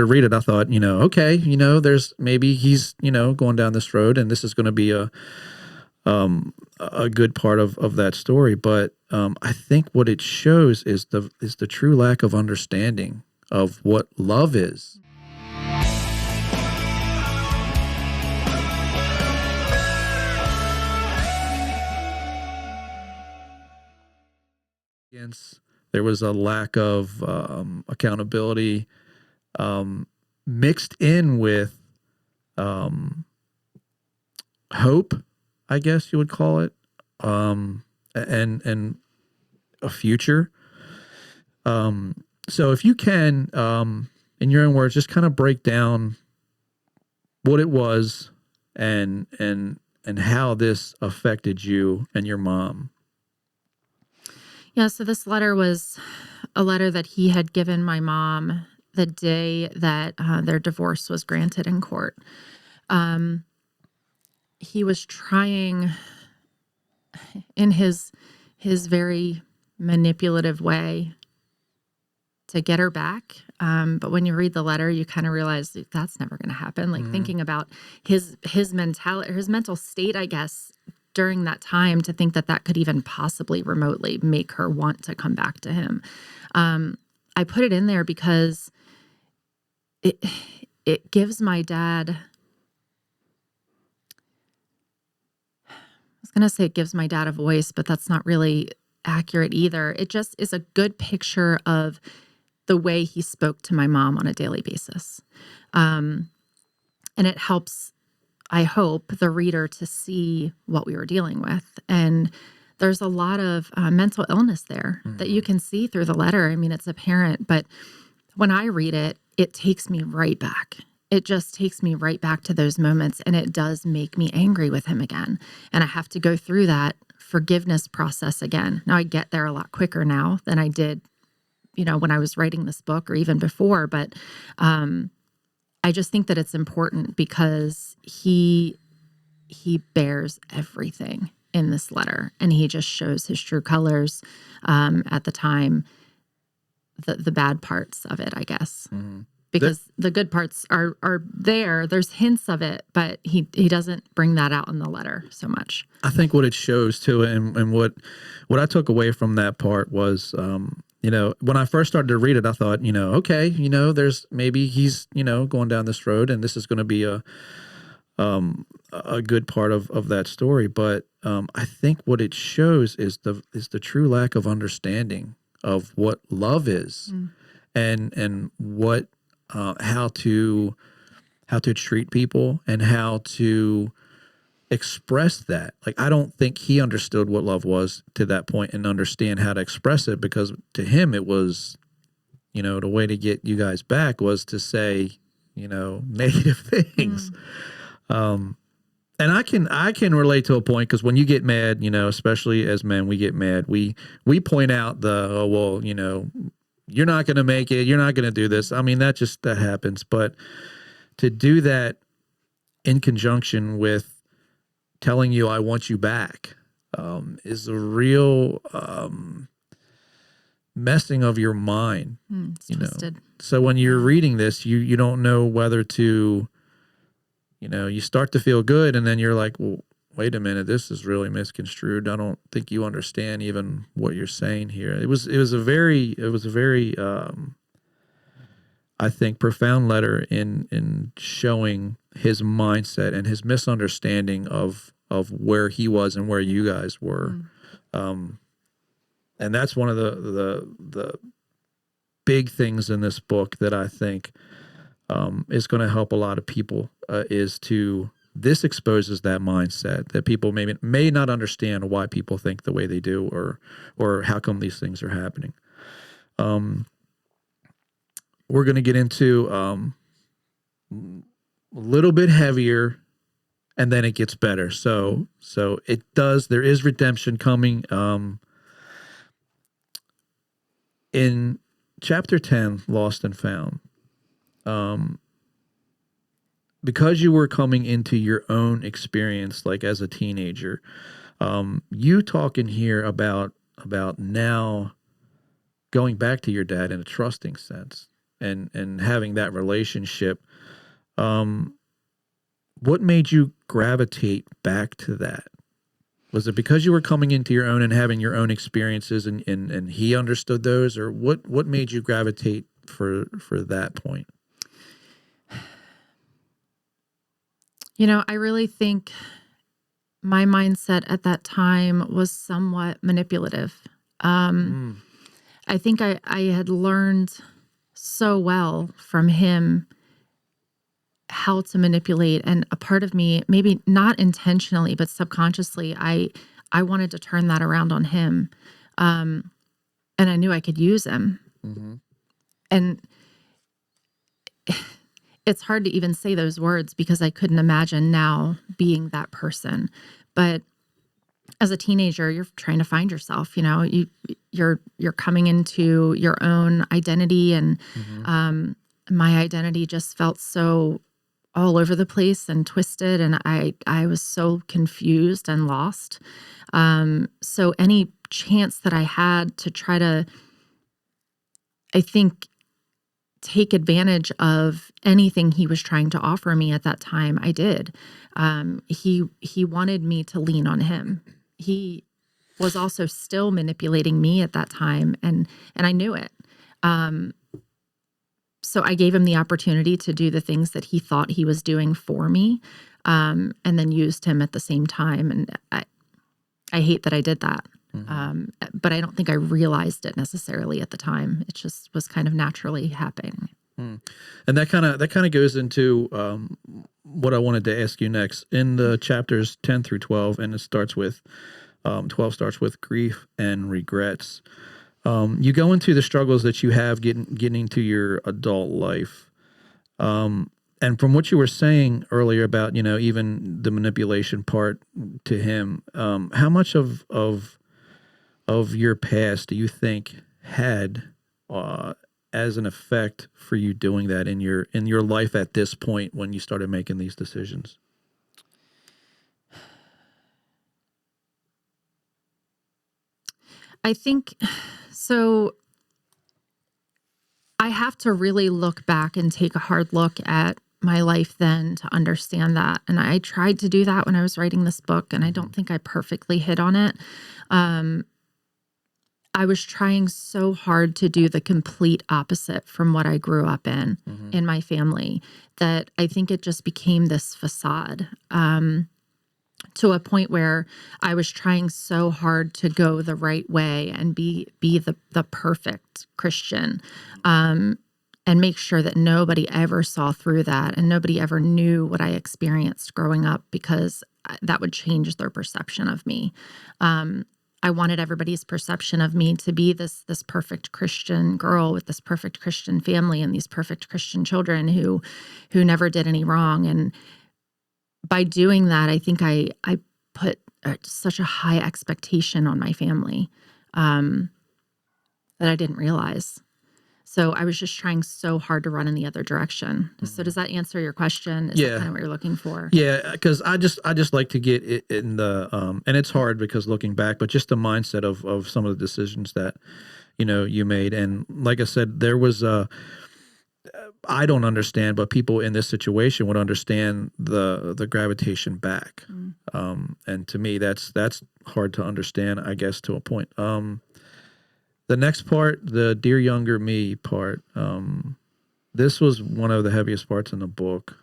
To read it, I thought, okay, there's maybe he's, going down this road, and this is going to be a good part of that story. But I think what it shows is the true lack of understanding of what love is. There was a lack of accountability mixed in with hope, I guess you would call it, and a future. So if you can, in your own words, just kind of break down what it was and how this affected you and your mom. Yeah, so this letter was a letter that he had given my mom the day that their divorce was granted in court. He was trying, in his very manipulative way, to get her back. But when you read the letter, you kind of realize that's never going to happen. Like thinking about his mentality, his mental state, I guess, during that time, to think that could even possibly remotely make her want to come back to him. I put it in there because it gives my dad, I was going to say it gives my dad a voice, but that's not really accurate either. It just is a good picture of the way he spoke to my mom on a daily basis. And it helps, I hope, the reader to see what we were dealing with. And there's a lot of mental illness there that you can see through the letter. I mean, it's apparent, but when I read it, it takes me right back. It just takes me right back to those moments, and it does make me angry with him again. And I have to go through that forgiveness process again. Now, I get there a lot quicker now than I did, when I was writing this book or even before, but I just think that it's important because he bears everything in this letter, and he just shows his true colors at the time, the bad parts of it, I guess. Because the good parts are there. There's hints of it, but he doesn't bring that out in the letter so much. I think what it shows too, and what I took away from that part was, when I first started to read it, I thought, okay, there's maybe he's, going down this road, and this is going to be a good part of that story. But I think what it shows is the true lack of understanding of what love is, and what how to treat people and how to express that. Like, I don't think he understood what love was to that point and understand how to express it, because to him it was, the way to get you guys back was to say, negative things. And I can relate to a point, because when you get mad, especially as men, we get mad. We point out you're not going to make it. You're not going to do this. I mean, that happens. But to do that in conjunction with telling you I want you back is a real messing of your mind. It's twisted. So when you're reading this, you don't know whether to, you start to feel good, and then you're like, well, wait a minute, this is really misconstrued. I don't think you understand even what you're saying here. It was a very I think profound letter in showing his mindset and his misunderstanding of where he was and where you guys were. And that's one of the big things in this book that I think is going to help a lot of people, this exposes that mindset that people may not understand why people think the way they do, or how come these things are happening. We're going to get into a little bit heavier, and then it gets better. So there is redemption coming. In chapter 10, Lost and Found, because you were coming into your own experience, like as a teenager, you talk in here about now going back to your dad in a trusting sense. and having that relationship. What made you gravitate back to that? Was it because you were coming into your own and having your own experiences and he understood those, or what made you gravitate for that point? I really think my mindset at that time was somewhat manipulative. I think I had learned so well from him how to manipulate, and a part of me, maybe not intentionally, but subconsciously, I wanted to turn that around on him. And I knew I could use him. Mm-hmm. And it's hard to even say those words because I couldn't imagine now being that person. But as a teenager, you're trying to find yourself, you're coming into your own identity, and my identity just felt so all over the place and twisted, and I was so confused and lost. So any chance that I had to try to, I think, take advantage of anything he was trying to offer me at that time, I did. He wanted me to lean on him. He was also still manipulating me at that time, and I knew it. So I gave him the opportunity to do the things that he thought he was doing for me, and then used him at the same time. And I hate that I did that. But I don't think I realized it necessarily at the time. It just was kind of naturally happening. And that kind of goes into what I wanted to ask you next in the chapters 10 through 12, and it starts with 12 starts with grief and regrets. You go into the struggles that you have getting into your adult life. And from what you were saying earlier about, even the manipulation part to him, how much of your past do you think had as an effect for you doing that in your life at this point when you started making these decisions? I think so. I have to really look back and take a hard look at my life then to understand that. And I tried to do that when I was writing this book, and I don't think I perfectly hit on it. I was trying so hard to do the complete opposite from what I grew up in my family, that I think it just became this facade, to a point where I was trying so hard to go the right way and be the perfect Christian, and make sure that nobody ever saw through that and nobody ever knew what I experienced growing up, because that would change their perception of me. I wanted everybody's perception of me to be this perfect Christian girl with this perfect Christian family and these perfect Christian children who never did any wrong. And by doing that, I think I put such a high expectation on my family that I didn't realize. So I was just trying so hard to run in the other direction. So does that answer your question? Is that kind of what you're looking for? Yeah, because I just like to get it in the and it's hard because looking back, but just the mindset of some of the decisions that you made. And like I said, there was I don't understand, but people in this situation would understand the gravitation back. And to me, that's hard to understand, I guess, to a point. The next part, the Dear Younger Me part, this was one of the heaviest parts in the book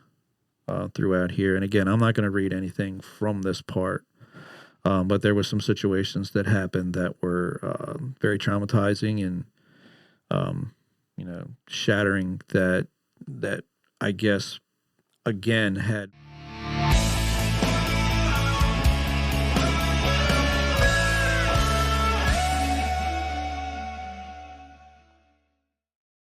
throughout here. And again, I'm not going to read anything from this part, but there were some situations that happened that were very traumatizing and, shattering that I guess, again, had